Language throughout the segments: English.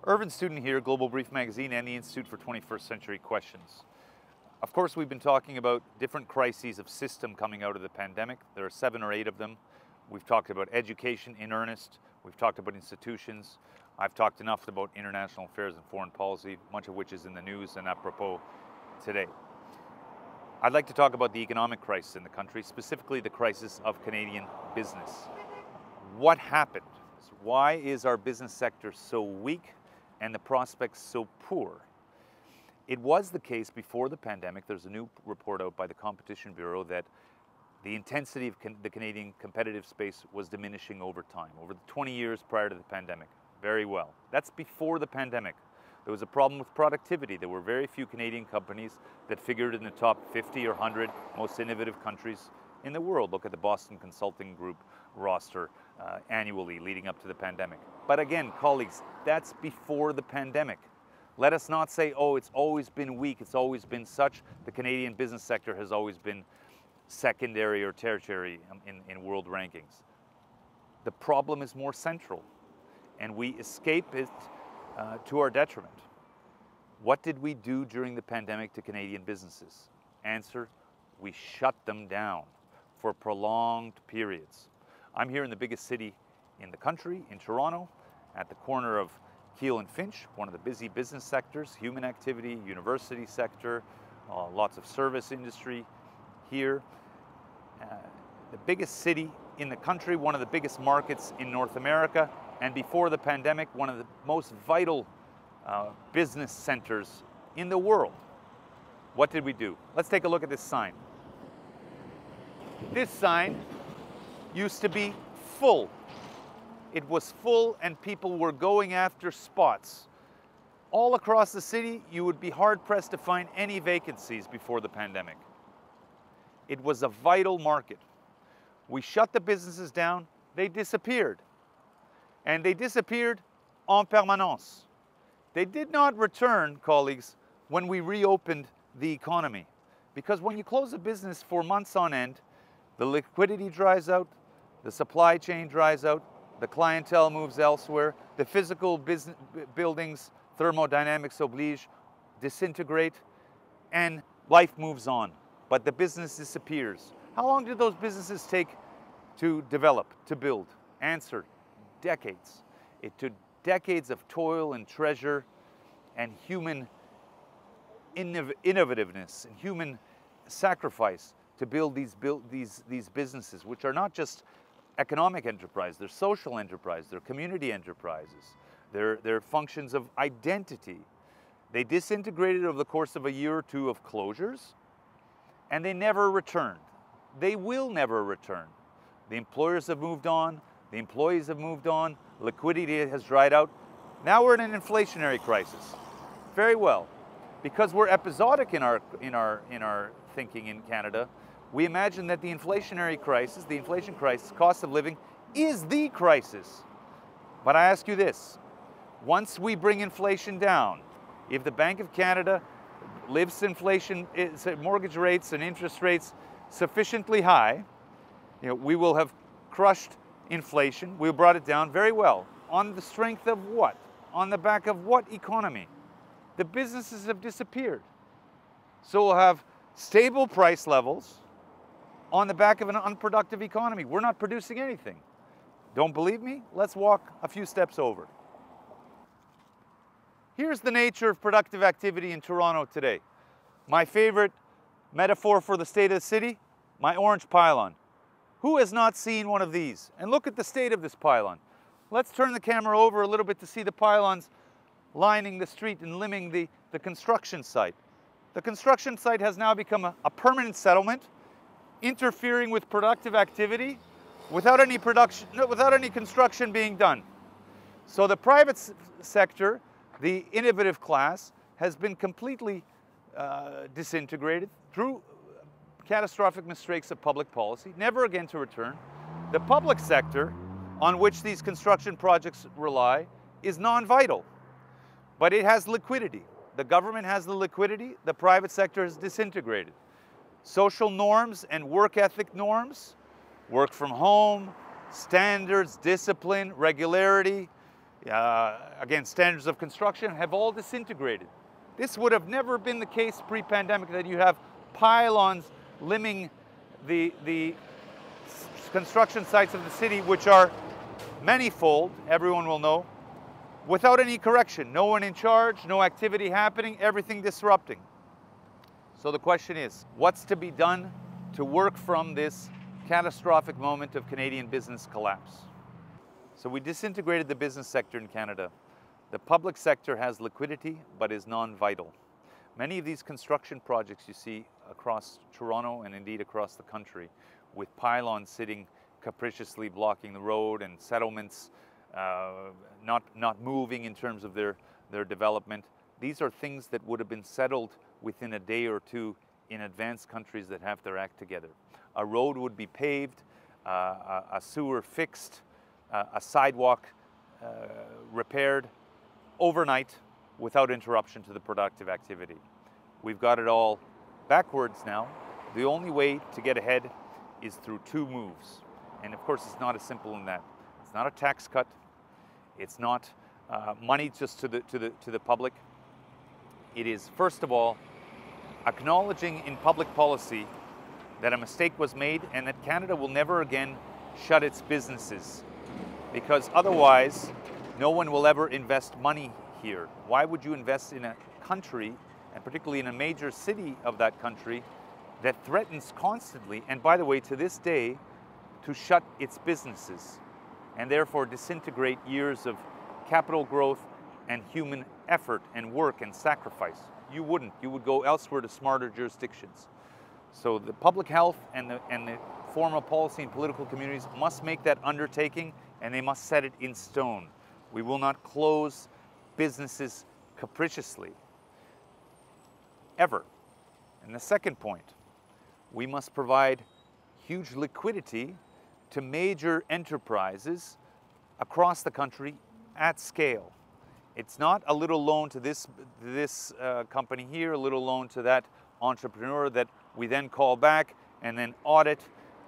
Irvin Student here, Global Brief Magazine and the Institute for 21st Century Questions. Of course, we've been talking about different crises of system coming out of the pandemic. There are 7 or 8 of them. We've talked about education in earnest. We've talked about institutions. I've talked enough about international affairs and foreign policy, much of which is in the news and apropos today. I'd like to talk about the economic crisis in the country, specifically the crisis of Canadian business. What happened? Why is our business sector so weak and the prospects so poor? It was the case before the pandemic. There's a new report out by the Competition Bureau that the intensity of the Canadian competitive space was diminishing over time, over the 20 years prior to the pandemic. Very well. That's before the pandemic. There was a problem with productivity. There were very few Canadian companies that figured in the top 50 or 100 most innovative countries in the world. Look at the Boston Consulting Group roster annually leading up to the pandemic. But again, colleagues, that's before the pandemic. Let us not say, oh, it's always been weak, it's always been such. The Canadian business sector has always been secondary or tertiary in world rankings. The problem is more central, and we escape it to our detriment. What did we do during the pandemic to Canadian businesses? Answer, we shut them down for prolonged periods. I'm here in the biggest city in the country, in Toronto, at the corner of Keele and Finch, one of the busy business sectors, human activity, university sector, lots of service industry here. The biggest city in the country, one of the biggest markets in North America, and before the pandemic, one of the most vital business centers in the world. What did we do? Let's take a look at this sign. This sign used to be full. It was full and people were going after spots. All across the city, you would be hard-pressed to find any vacancies before the pandemic. It was a vital market. We shut the businesses down, they disappeared. And they disappeared en permanence. They did not return, colleagues, when we reopened the economy. Because when you close a business for months on end, the liquidity dries out, the supply chain dries out, the clientele moves elsewhere, the physical buildings, thermodynamics oblige, disintegrate, and life moves on. But the business disappears. How long did those businesses take to develop, to build? Answer, decades. It took decades of toil and treasure and human innovativeness and human sacrifice to build these businesses, which are not just economic enterprise, they're social enterprise, they're community enterprises, they're functions of identity. They disintegrated over the course of a year or two of closures, and they never returned. They will never return. The employers have moved on, the employees have moved on, liquidity has dried out. Now we're in an inflationary crisis. Very well. Because we're episodic in our thinking in Canada, we imagine that the inflationary crisis, the inflation crisis, cost of living, is the crisis. But I ask you this, once we bring inflation down, if the Bank of Canada lifts inflation, mortgage rates and interest rates sufficiently high, we will have crushed inflation. We brought it down very well. On the strength of what? On the back of what economy? The businesses have disappeared. So we'll have stable price levels on the back of an unproductive economy. We're not producing anything. Don't believe me? Let's walk a few steps over. Here's the nature of productive activity in Toronto today. My favorite metaphor for the state of the city, my orange pylon. Who has not seen one of these? And look at the state of this pylon. Let's turn the camera over a little bit to see the pylons lining the street and limbing the construction site. The construction site has now become a permanent settlement, interfering with productive activity without any construction being done. So the private sector, the innovative class, has been completely disintegrated through catastrophic mistakes of public policy, never again to return. The public sector, on which these construction projects rely, is non-vital, but it has liquidity. The government has the liquidity, the private sector has disintegrated. Social norms and work ethic norms, work from home, standards, discipline, regularity, again, standards of construction have all disintegrated. This would have never been the case pre-pandemic, that you have pylons limbing the construction sites of the city, which are manifold, everyone will know, without any correction. No one in charge, no activity happening, everything disrupting. So the question is, what's to be done to work from this catastrophic moment of Canadian business collapse? So we disintegrated the business sector in Canada. The public sector has liquidity, but is non-vital. Many of these construction projects you see across Toronto and indeed across the country, with pylons sitting capriciously blocking the road and settlements not moving in terms of their development. These are things that would have been settled within a day or two in advanced countries that have their act together. A road would be paved, a sewer fixed, a sidewalk repaired overnight without interruption to the productive activity. We've got it all backwards now. The only way to get ahead is through two moves. And of course, it's not as simple as that. It's not a tax cut. It's not money just to the public. It is, first of all, acknowledging in public policy that a mistake was made and that Canada will never again shut its businesses, because otherwise no one will ever invest money here. Why would you invest in a country, and particularly in a major city of that country, that threatens constantly, and by the way, to this day, to shut its businesses and therefore disintegrate years of capital growth and human effort and work and sacrifice? You wouldn't. You would go elsewhere to smarter jurisdictions. So the public health and the formal policy and political communities must make that undertaking, and they must set it in stone. We will not close businesses capriciously, ever. And the second point, we must provide huge liquidity to major enterprises across the country at scale. It's not a little loan to this company here, a little loan to that entrepreneur that we then call back and then audit.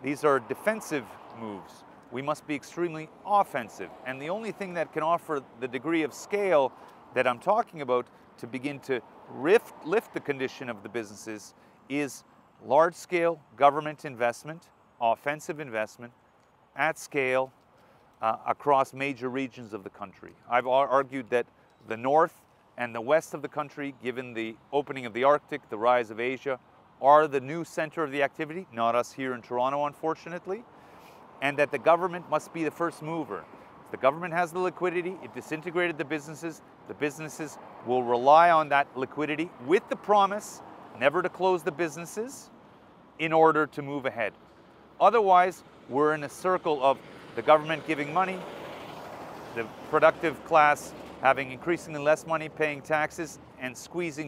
These are defensive moves. We must be extremely offensive. And the only thing that can offer the degree of scale that I'm talking about to begin to lift the condition of the businesses is large-scale government investment, offensive investment, at scale across major regions of the country. I've argued that the north and the west of the country, given the opening of the Arctic, the rise of Asia, are the new center of the activity, not us here in Toronto, unfortunately, and that the government must be the first mover. The government has the liquidity, it disintegrated the businesses will rely on that liquidity with the promise never to close the businesses in order to move ahead. Otherwise, we're in a circle of the government giving money, the productive class having increasingly less money, paying taxes, and squeezing,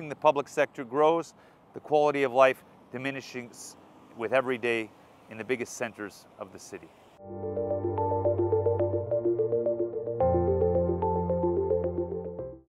the public sector grows, the quality of life diminishing with every day in the biggest centers of the city.